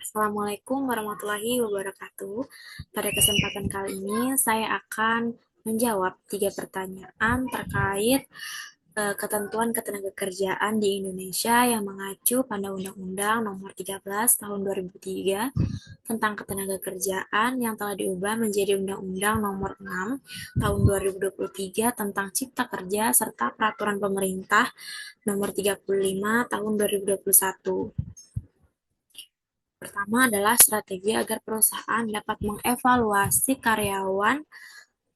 Assalamualaikum warahmatullahi wabarakatuh. Pada kesempatan kali ini, saya akan menjawab 3 pertanyaan terkait ketentuan ketenagakerjaan di Indonesia yang mengacu pada Undang-Undang Nomor 13 Tahun 2003 tentang ketenagakerjaan yang telah diubah menjadi Undang-Undang Nomor 6 Tahun 2023 tentang Cipta Kerja serta Peraturan Pemerintah Nomor 35 Tahun 2021. Pertama adalah strategi agar perusahaan dapat mengevaluasi karyawan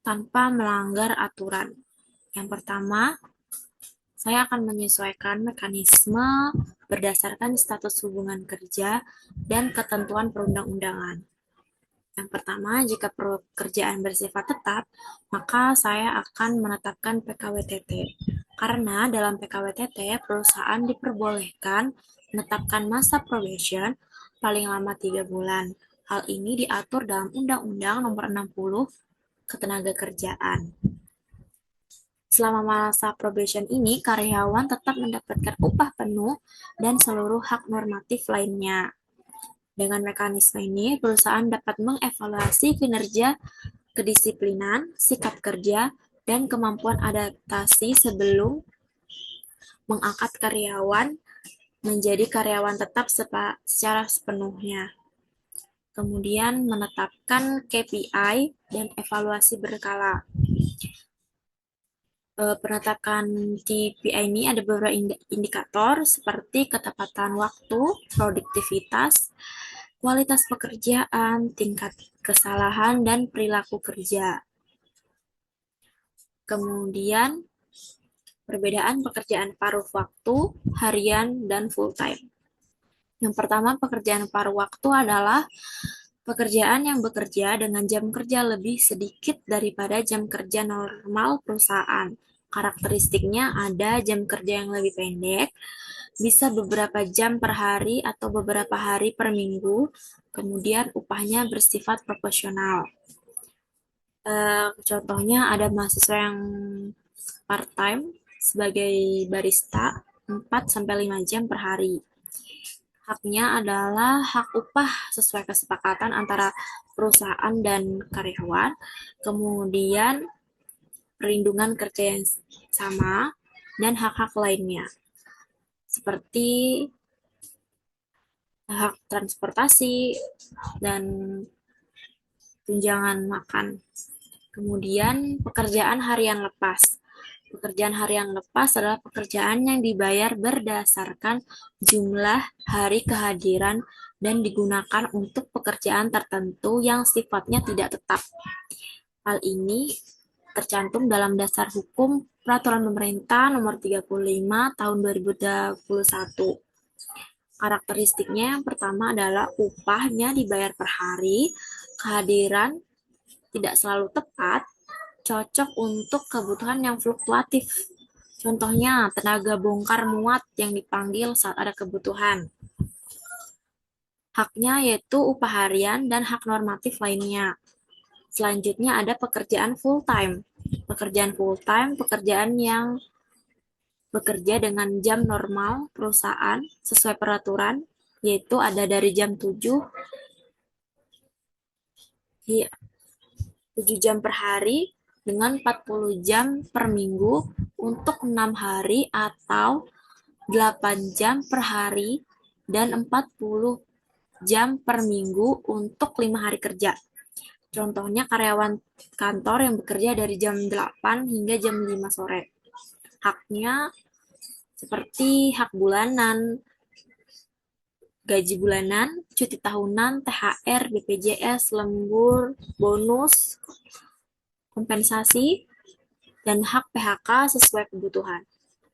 tanpa melanggar aturan. Yang pertama, saya akan menyesuaikan mekanisme berdasarkan status hubungan kerja dan ketentuan perundang-undangan. Yang pertama, jika pekerjaan bersifat tetap, maka saya akan menetapkan PKWTT. Karena dalam PKWTT, perusahaan diperbolehkan menetapkan masa probation paling lama 3 bulan. Hal ini diatur dalam Undang-Undang Nomor 60 Ketenagakerjaan. Selama masa probation ini, karyawan tetap mendapatkan upah penuh dan seluruh hak normatif lainnya. Dengan mekanisme ini, perusahaan dapat mengevaluasi kinerja, kedisiplinan, sikap kerja, dan kemampuan adaptasi sebelum mengangkat karyawan menjadi karyawan tetap secara sepenuhnya. Kemudian menetapkan KPI dan evaluasi berkala. Penetapan KPI ini ada beberapa indikator seperti ketepatan waktu, produktivitas, kualitas pekerjaan, tingkat kesalahan, dan perilaku kerja. Kemudian perbedaan pekerjaan paruh waktu, harian, dan full time. Yang pertama, pekerjaan paruh waktu adalah pekerjaan yang bekerja dengan jam kerja lebih sedikit daripada jam kerja normal perusahaan. Karakteristiknya ada jam kerja yang lebih pendek, bisa beberapa jam per hari atau beberapa hari per minggu, kemudian upahnya bersifat proporsional. Contohnya ada mahasiswa yang part-time sebagai barista 4-5 jam per hari. Haknya adalah hak upah sesuai kesepakatan antara perusahaan dan karyawan, kemudian perlindungan kerja yang sama, dan hak-hak lainnya, seperti hak transportasi dan tunjangan makan. Kemudian pekerjaan harian lepas. Pekerjaan harian lepas adalah pekerjaan yang dibayar berdasarkan jumlah hari kehadiran dan digunakan untuk pekerjaan tertentu yang sifatnya tidak tetap. Hal ini tercantum dalam Dasar Hukum Peraturan Pemerintah Nomor 35 Tahun 2021. Karakteristiknya yang pertama adalah upahnya dibayar per hari, kehadiran tidak selalu tepat, cocok untuk kebutuhan yang fluktuatif. Contohnya, tenaga bongkar muat yang dipanggil saat ada kebutuhan. Haknya yaitu upah harian dan hak normatif lainnya. Selanjutnya ada pekerjaan full-time. Pekerjaan full-time, pekerjaan yang bekerja dengan jam normal perusahaan sesuai peraturan, yaitu ada dari jam 7 jam per hari dengan 40 jam per minggu untuk 6 hari atau 8 jam per hari dan 40 jam per minggu untuk 5 hari kerja. Contohnya karyawan kantor yang bekerja dari jam 8 hingga jam 5 sore. Haknya seperti hak bulanan, gaji bulanan, cuti tahunan, THR, BPJS, lembur, bonus, kompensasi, dan hak PHK sesuai kebutuhan.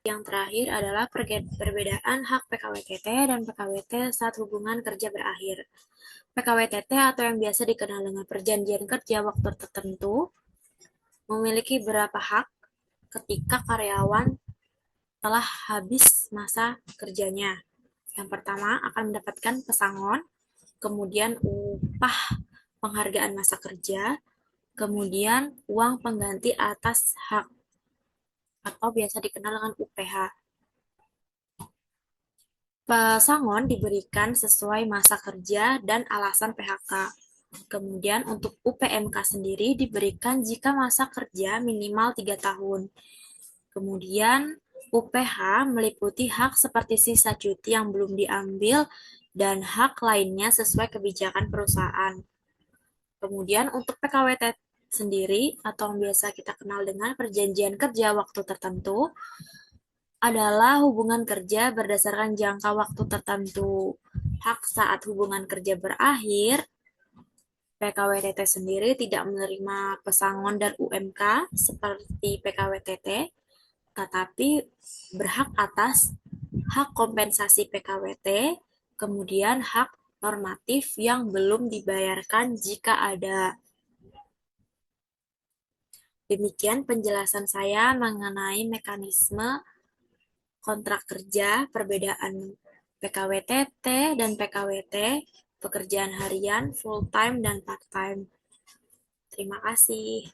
Yang terakhir adalah perbedaan hak PKWTT dan PKWT saat hubungan kerja berakhir. PKWTT atau yang biasa dikenal dengan perjanjian kerja waktu tertentu memiliki beberapa hak ketika karyawan telah habis masa kerjanya. Yang pertama akan mendapatkan pesangon, kemudian upah penghargaan masa kerja, kemudian uang pengganti atas hak atau biasa dikenal dengan UPH. Pesangon diberikan sesuai masa kerja dan alasan PHK. Kemudian untuk UPMK sendiri diberikan jika masa kerja minimal 3 tahun. Kemudian UPH meliputi hak seperti sisa cuti yang belum diambil dan hak lainnya sesuai kebijakan perusahaan. Kemudian untuk PKWT sendiri atau yang biasa kita kenal dengan perjanjian kerja waktu tertentu adalah hubungan kerja berdasarkan jangka waktu tertentu. Hak saat hubungan kerja berakhir, PKWTT sendiri tidak menerima pesangon dan UMK seperti PKWTT, tetapi berhak atas hak kompensasi PKWT, kemudian hak normatif yang belum dibayarkan jika ada. Demikian penjelasan saya mengenai mekanisme kontrak kerja, perbedaan PKWTT dan PKWT, pekerjaan harian, full time, dan part time. Terima kasih.